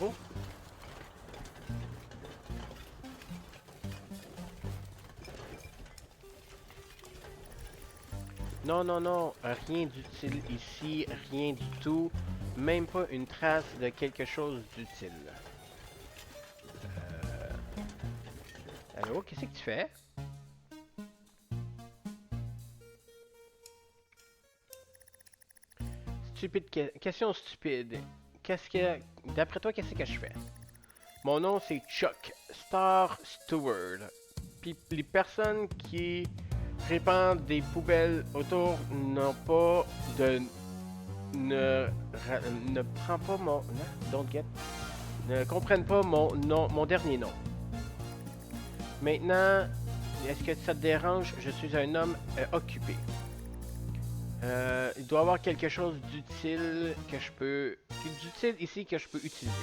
Oh! Non, non, non, rien d'utile ici, rien du tout. Même pas une trace de quelque chose d'utile. Allô, qu'est-ce que tu fais? Question stupide. Qu'est-ce que... D'après toi, qu'est-ce que je fais? Mon nom, c'est Chuck, Star Steward. Puis les personnes qui répandent des poubelles autour n'ont pas de... ne prend pas mon... Non, don't get... Ne comprennent pas mon nom, mon dernier nom. Maintenant, est-ce que ça te dérange? Je suis un homme occupé. Il doit y avoir quelque chose d'utile que je peux... d'utile ici que je peux utiliser.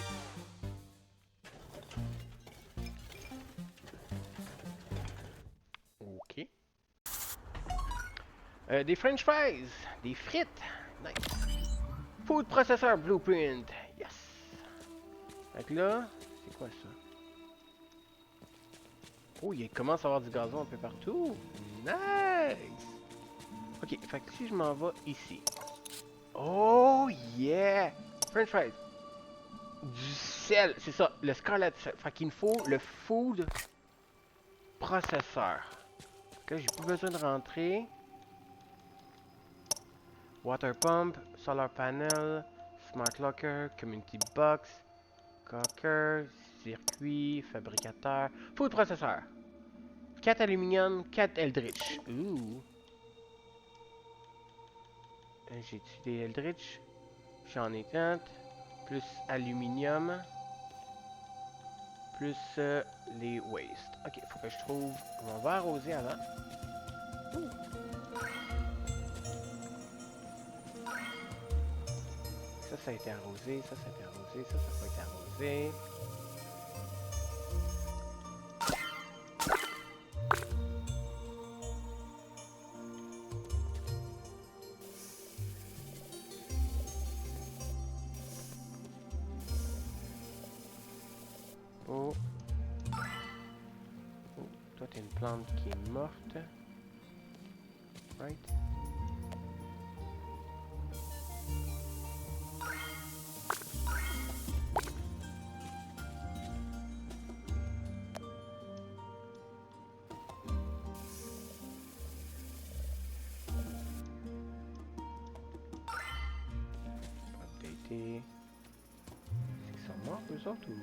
Ok. Des french fries! Des frites! Nice! Food processor blueprint! Yes! Fait que là, c'est quoi ça? Oh, il commence à avoir du gazon un peu partout! Nice! Ok, fait que si je m'en vais ici. Oh yeah! French fries! Du sel! C'est ça, le Scarlet Cell. Fait qu'il me faut le food processor. Là, j'ai plus besoin de rentrer. Water pump, solar panel, smart locker, community box, cocker, circuit, fabricateur, food processor. 4 aluminium, 4 eldritch. Ouh. J'ai-tu des eldritch? J'en ai 4. Plus aluminium. Plus les waste. Ok, faut que je trouve. On va arroser avant. Ouh. Ça a été arrosé. Ça a été arrosé. Ça n'a pas été arrosé. Oh. Oh. Toi, t'as une plante qui est morte. Right? Updater. C'est qu'ils sont morts, eux autres, ou...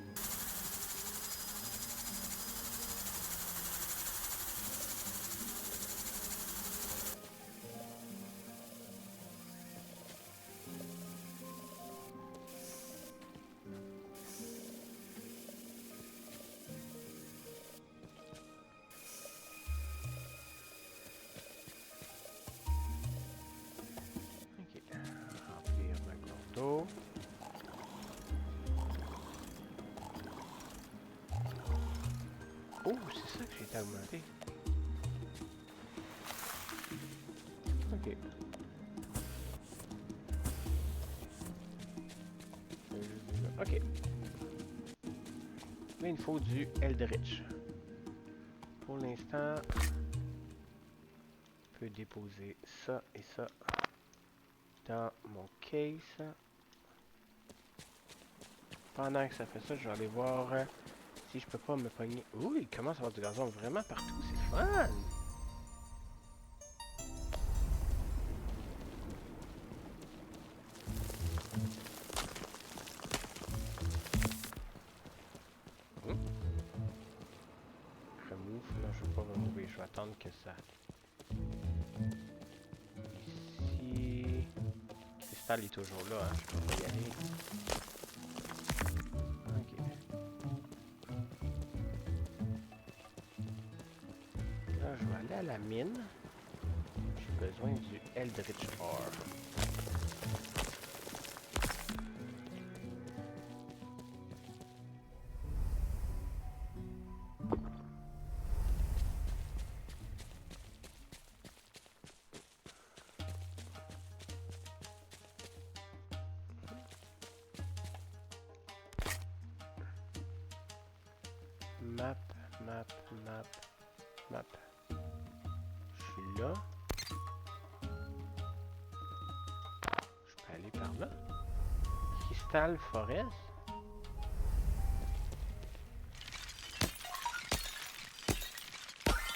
Ok. Remplir le cours d'eau. Oh, c'est ça que j'ai été augmenté. Ok. Ok. Là, il me faut du Eldritch. Pour l'instant, je peux déposer ça et ça dans mon case. Pendant que ça fait ça, je vais aller voir si je peux pas me pogner. Ouh, il commence à avoir du gazon vraiment partout, c'est fun! Hum. Remove, là je vais pas remover, je vais attendre que ça. Ici. Cristal est toujours là, hein, je peux pas y aller. Ok. Là, je vais aller à la mine. J'ai besoin du Eldritch Ore. Map, map, map, map. Je suis là. Je peux aller par là. Crystal Forest.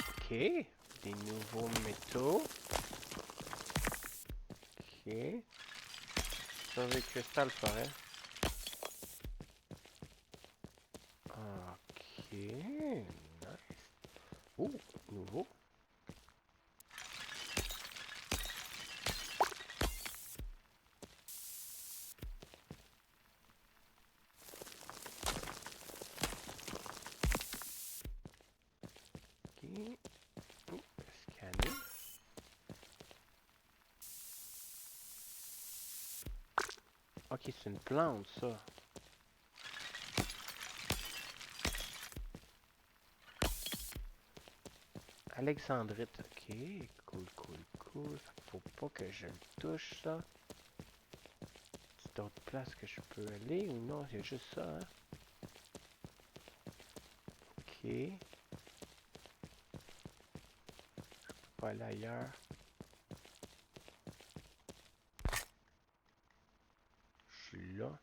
Ok. Des nouveaux métaux. Ok. Sauver Crystal Forest. Ok. Nice. Oh, nouveau. Ok. Oh, scanner. Ok, c'est une plante, ça. Alexandrite. Ok, cool, cool, cool. Faut pas que je le touche, ça. C'est d'autres places que je peux aller ou non? C'est juste ça, hein? Ok. Je peux pas aller ailleurs. Je suis là.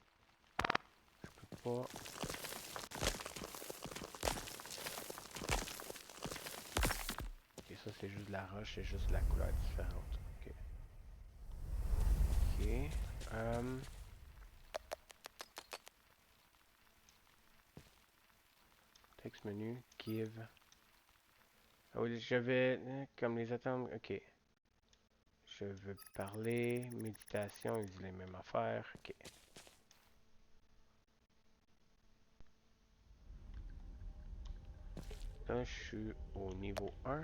Je peux pas. Ok, ça c'est juste de la roche, c'est juste la couleur différente. Ok. Ok. Text menu, give. Ah oui, je vais, comme les attentes, ok. Je veux parler, méditation, ils disent les mêmes affaires, ok. Là, je suis au niveau 1.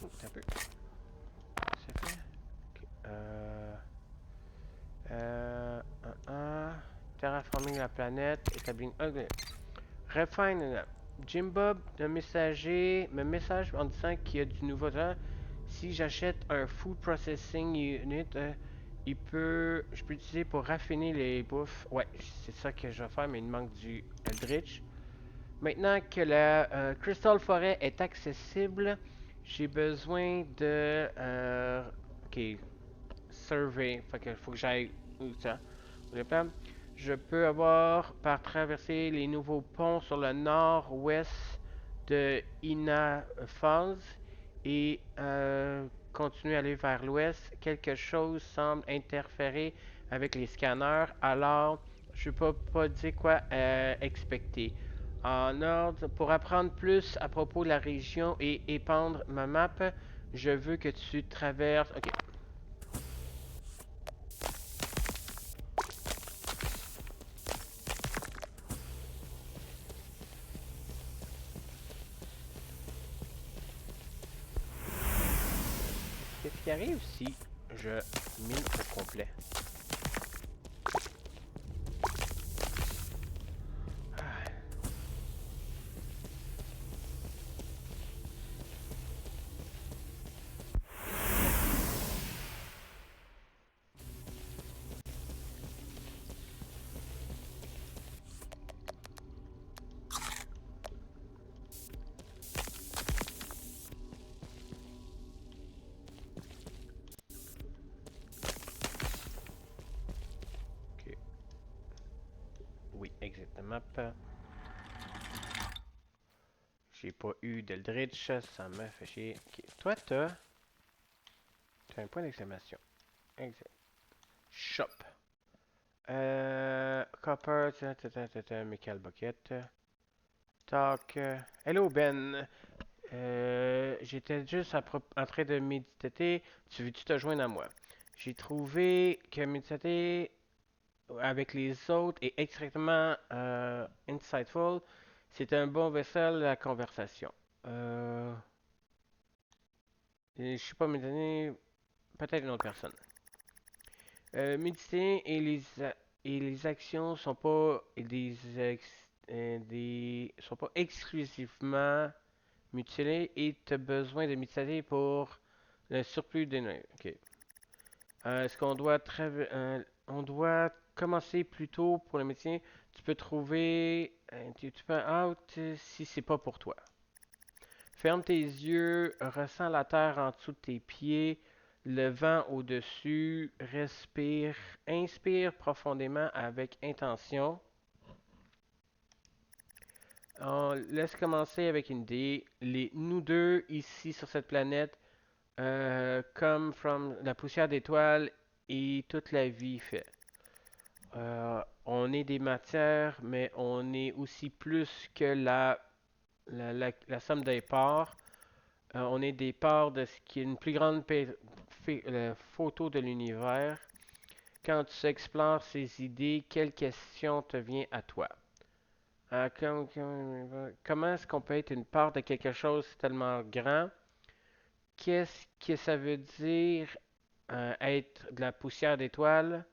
Oh, un peu. C'est fait. Ok. Terraforming la planète, établir une... ok. Refine, Jim Bob, un messager, me message en disant qu'il y a du nouveau temps. Si j'achète un food processing unit, je peux l'utiliser pour raffiner les bouffes. Ouais, c'est ça que je vais faire, mais il me manque du Eldritch. Maintenant que la Crystal Forest est accessible, j'ai besoin de... ok, survey. Fait que faut que j'aille où ça? Je peux avoir par traverser les nouveaux ponts sur le nord-ouest de Ina Falls et continuer à aller vers l'ouest. Quelque chose semble interférer avec les scanners, alors je peux pas dire quoi expecter. En ordre, pour apprendre plus à propos de la région et épandre ma map, je veux que tu traverses. Ok. Qu'est-ce qui arrive si je mine au complet? Ah, ok. Oui, exit the map. J'ai pas eu d'Eldritch, ça me fait chier. Ok. Toi, t'as un point d'exclamation. Exit. Shop. Copper, Michael Bucket. Talk. Hello Ben. J'étais juste en train de méditer. Tu veux-tu te joindre à moi? J'ai trouvé que méditer avec les autres est extrêmement insightful. C'est un bon vaisselle à la conversation. Je sais pas méditer, peut-être une autre personne. Méditer et les et les actions sont pas sont pas exclusivement mutilées et tu as besoin de mutilés pour le surplus d'énergie. Ok. Est-ce qu'on doit on doit commencer plus tôt pour le métier? Tu peux trouver tu peux out si c'est pas pour toi. Ferme tes yeux, ressens la terre en dessous de tes pieds, le vent au-dessus, respire, inspire profondément avec intention. On laisse commencer avec une idée. Nous deux, ici sur cette planète, come from la poussière d'étoiles et toute la vie fait. On est des matières, mais on est aussi plus que la somme des parts. On est des parts de ce qui est une plus grande photo de l'univers. Quand tu explores ces idées, quelle question te vient à toi? Comment est-ce qu'on peut être une part de quelque chose tellement grand? Qu'est-ce que ça veut dire être de la poussière d'étoiles?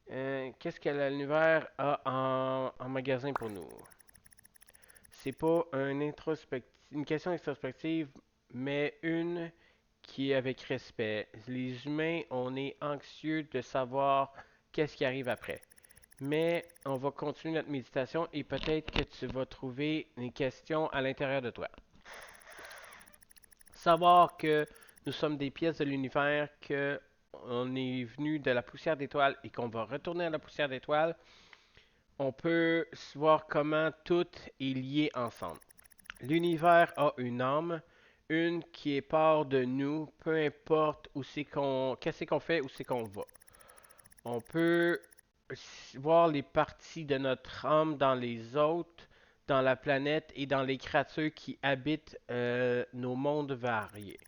Qu'est-ce que l'univers a en magasin pour nous? C'est pas une question introspective, mais une qui est avec respect. Les humains, on est anxieux de savoir qu'est-ce qui arrive après. Mais on va continuer notre méditation et peut-être que tu vas trouver une question à l'intérieur de toi. Savoir que nous sommes des pièces de l'univers, que on est venu de la poussière d'étoiles et qu'on va retourner à la poussière d'étoiles, on peut voir comment tout est lié ensemble. L'univers a une âme, une qui est part de nous, peu importe où c'est qu'est-ce qu'on fait, où c'est qu'on va. On peut voir les parties de notre âme dans les autres, dans la planète et dans les créatures qui habitent nos mondes variés.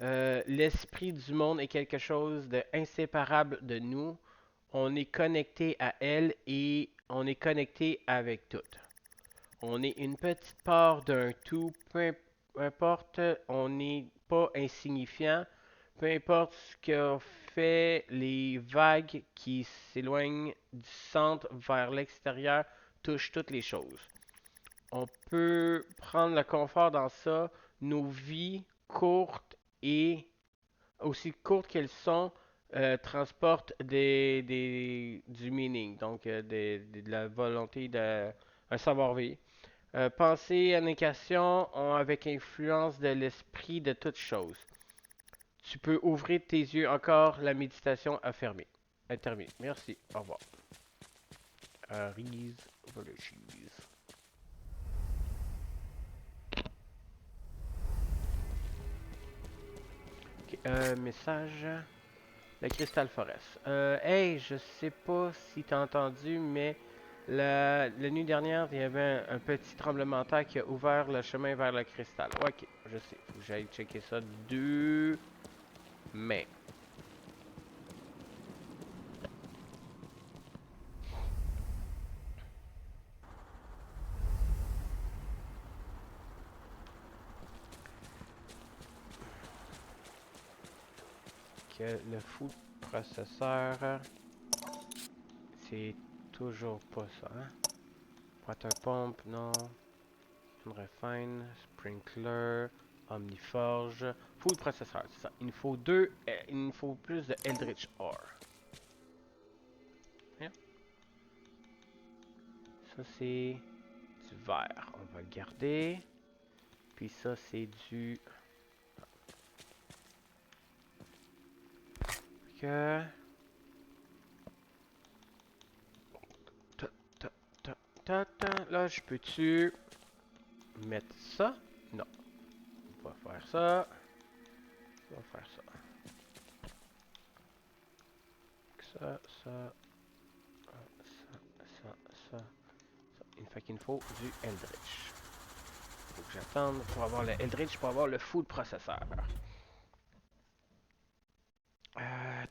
L'esprit du monde est quelque chose d'inséparable de nous. On est connecté à elle et on est connecté avec tout. On est une petite part d'un tout, peu importe, on n'est pas insignifiant, peu importe ce que fait les vagues qui s'éloignent du centre vers l'extérieur, touchent toutes les choses. On peut prendre le confort dans ça. Nos vies courtes et aussi courtes qu'elles sont transportent du meaning, donc de la volonté d'un savoir-vivre. Pensée à une question avec influence de l'esprit de toute chose. Tu peux ouvrir tes yeux encore, la méditation a fermé. Elle termine. Merci. Au revoir. Aries Volutions. Ok, message. Le Crystal Forest. Hey, je sais pas si t'as entendu, mais la nuit dernière, il y avait un petit tremblement de terre qui a ouvert le chemin vers le cristal. Ok, je sais. Faut que j'aille checker ça demain. Que le food processeur, c'est toujours pas ça. Hein? Water pump, non. Refine, sprinkler, omniforge, food processeur, c'est ça. Il nous faut il nous faut plus de Eldritch Ore. Hein? Ça c'est du vert, on va le garder. Puis ça c'est du que là je peux-tu mettre ça? Non. On va faire ça. On va faire ça. Ça, ça, ça. Fait qu'il me faut du Eldritch. Faut que j'attende pour avoir le Eldritch pour avoir le food processeur.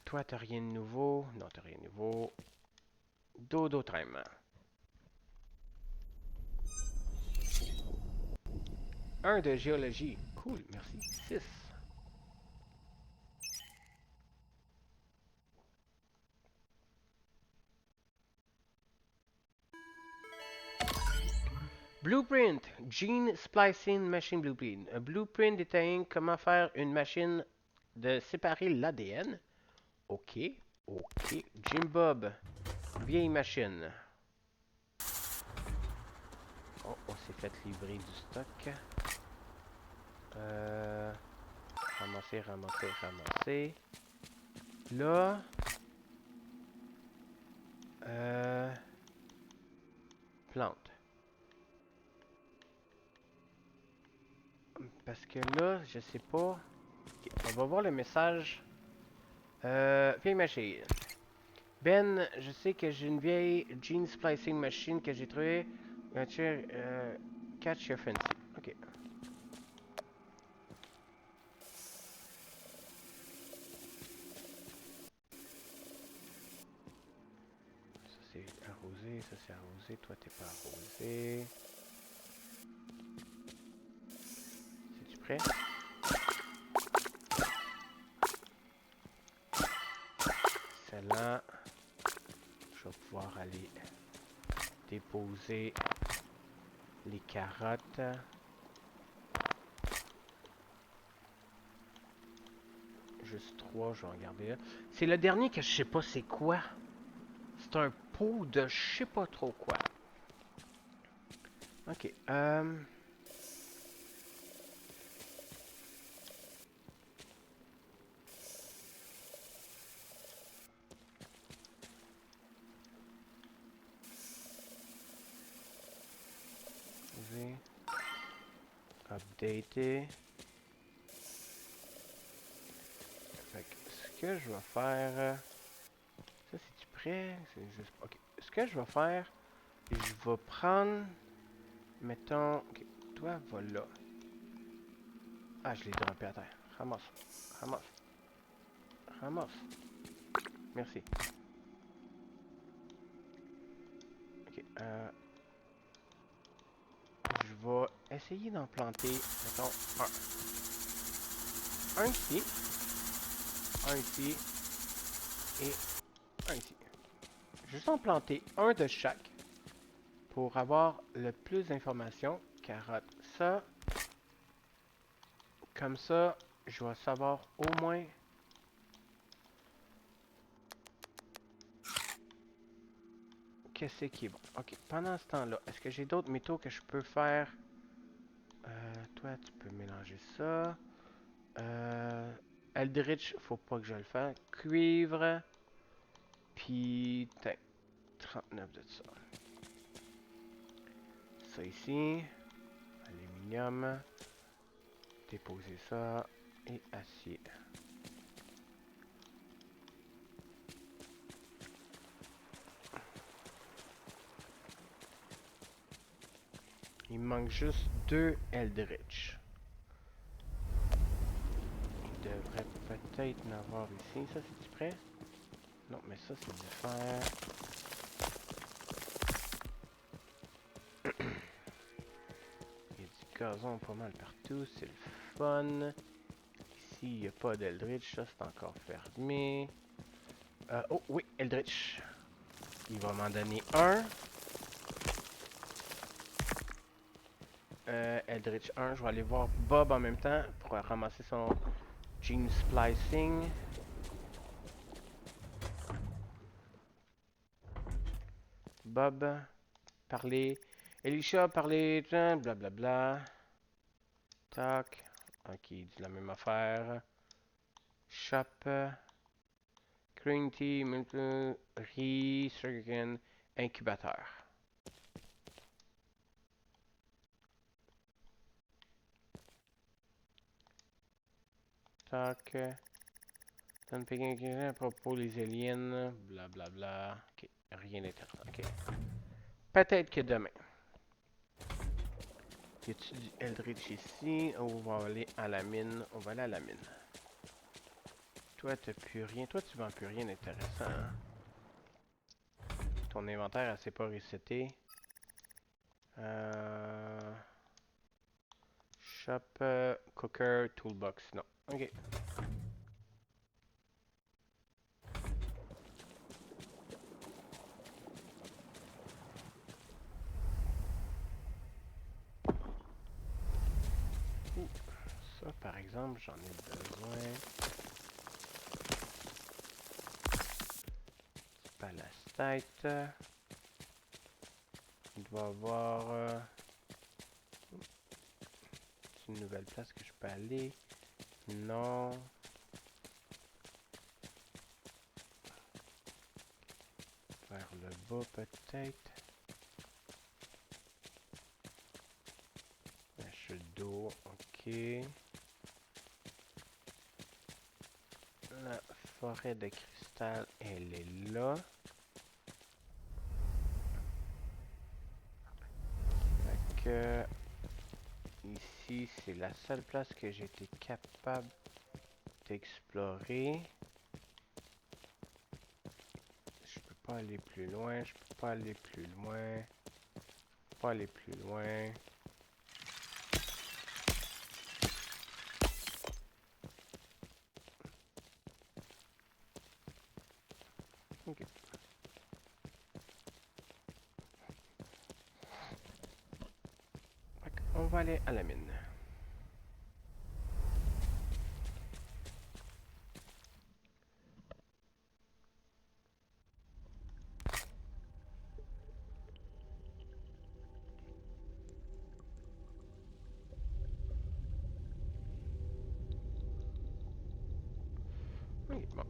Toi, t'as rien de nouveau. Non, t'as rien de nouveau. Dodo Time. Un de géologie. Cool, merci. 6. Blueprint. Gene Splicing Machine Blueprint. Un blueprint détaillant comment faire une machine de séparer l'ADN. Ok. Ok. Jim Bob. Vieille machine. Oh, on s'est fait livrer du stock. Ramasser, ramasser, ramasser. Là. Plante. Parce que là, je sais pas. Ok, on va voir le message. Vieille machine. Ben, je sais que j'ai une vieille gene splicing machine que j'ai trouvée. Catch your fancy. Ok. Ça c'est arrosé, ça c'est arrosé. Toi t'es pas arrosé. C'est-tu prêt? Celle-là, je vais pouvoir aller déposer les carottes. Juste 3, je vais en garder là. C'est le dernier que je sais pas c'est quoi. C'est un pot de je sais pas trop quoi. Ok. Updater. Fait que ce que je vais faire. Ça, c'est-tu prêt? C'est juste. Ok. Ce que je vais faire, je vais prendre. Mettons. Ok. Toi, va là. Ah, je l'ai droppé à terre. Ramasse. Ramasse. Ramasse. Merci. Ok. Je vais essayer d'en planter. Mettons un. Un ici. Un ici. Et un ici. Juste en planter un de chaque. Pour avoir le plus d'informations. Carotte. Ça. Comme ça, je vais savoir au moins. Qu'est-ce qui est bon? Ok, pendant ce temps-là, est-ce que j'ai d'autres métaux que je peux faire? Toi, tu peux mélanger ça. Eldritch, faut pas que je le fasse. Cuivre. Puis, 39 de ça. Ça ici. Aluminium. Déposer ça. Et acier. Il me manque juste 2 Eldritch. Il devrait peut-être en avoir ici. Ça, c'est-tu prêt? Non, mais ça, c'est du fer. Il y a du gazon pas mal partout. C'est le fun. Ici, il n'y a pas d'Eldritch. Ça, c'est encore fermé. Oh, oui, Eldritch. Il va m'en donner un. Eldritch 1. Je vais aller voir Bob en même temps pour ramasser son gene splicing. Bob, parler. Elisha, parler. Blablabla. Bla, bla. Tac. Ok, il dit la même affaire. Shop. Green tea, riz, sugarcane, incubateur. Tac. Donne Pékin à propos des aliens. Blablabla. Bla, bla. Ok, rien d'intéressant. Ok. Peut-être que demain. Y a-tu du Eldritch ici? On va aller à la mine. On va aller à la mine. Toi, t'as plus rien. Toi, tu vends plus rien d'intéressant. Hein? Ton inventaire, elle s'est pas reseté. Shop, cooker, toolbox. Non. Ok. par exemple, j'en ai besoin. Palastite. Il doit y avoir une nouvelle place que je peux aller. Non. Vers le bas peut-être. Un chute d'eau, ok. La forêt de cristal, elle est là. Fait que ici, c'est la seule place que j'ai été capable d'explorer. Je peux pas aller plus loin, je peux pas aller plus loin. Je peux pas aller plus loin. Ok. On va aller à la mine. Oui, bon.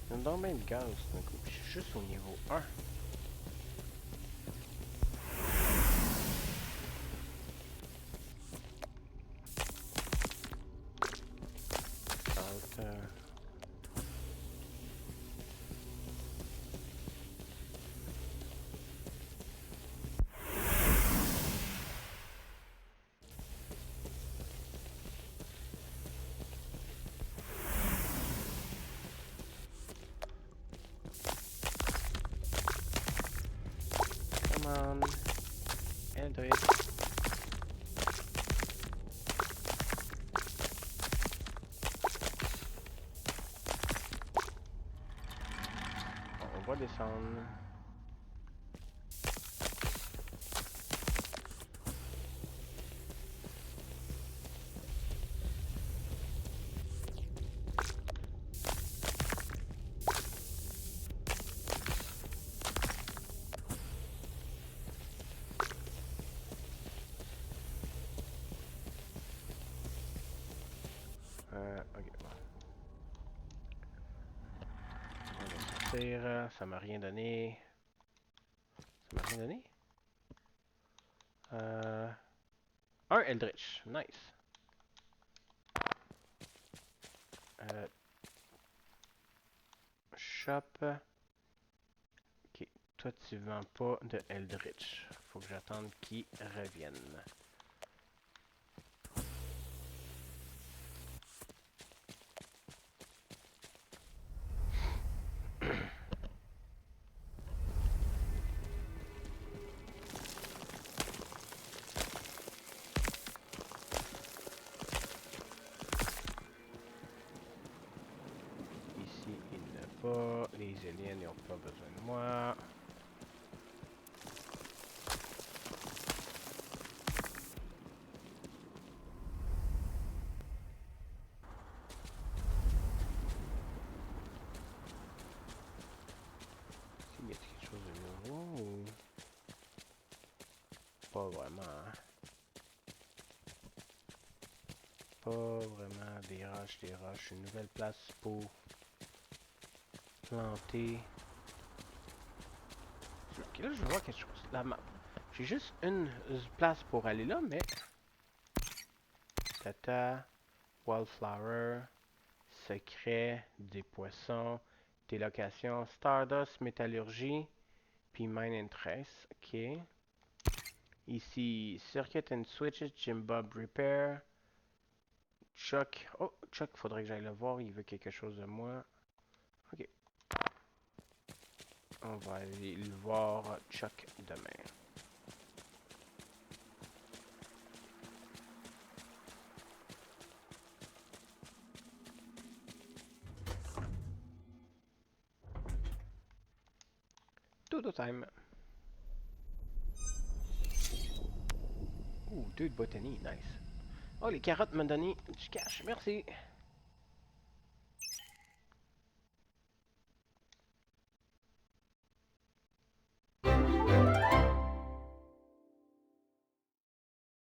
Il y a donc bien de gaz d'un coup. Je suis juste au niveau 1. Salt, come on. Eldritch. Bon, on va descendre. Ok, bon. On va sortir. Ça m'a rien donné. Ça m'a rien donné? Un Eldritch. Nice. Euh, shop. Ok. Toi, tu vends pas de Eldritch. Faut que j'attende qu'il revienne. Ici, il n'a pas. Les aliens n'ont pas besoin de moi. S'il y a quelque chose de nouveau ou... Pas vraiment. Hein. Pas vraiment des roches, des roches. Une nouvelle place pour planter. Ok, là, je vois quelque chose. La map. J'ai juste une place pour aller là, mais... Tata, Wildflower, Secret, des poissons, des locations, Stardust, Métallurgie, puis Mine and Trace. Ok. Ici, Circuit and Switches, Jim Bob Repair, Chuck. Oh, Chuck, faudrait que j'aille le voir. Il veut quelque chose de moi. Ok. On va aller le voir, Chuck, demain. Dodo time. Ouh, deux de botany, nice. Oh, les carottes m'ont donné du cash, merci.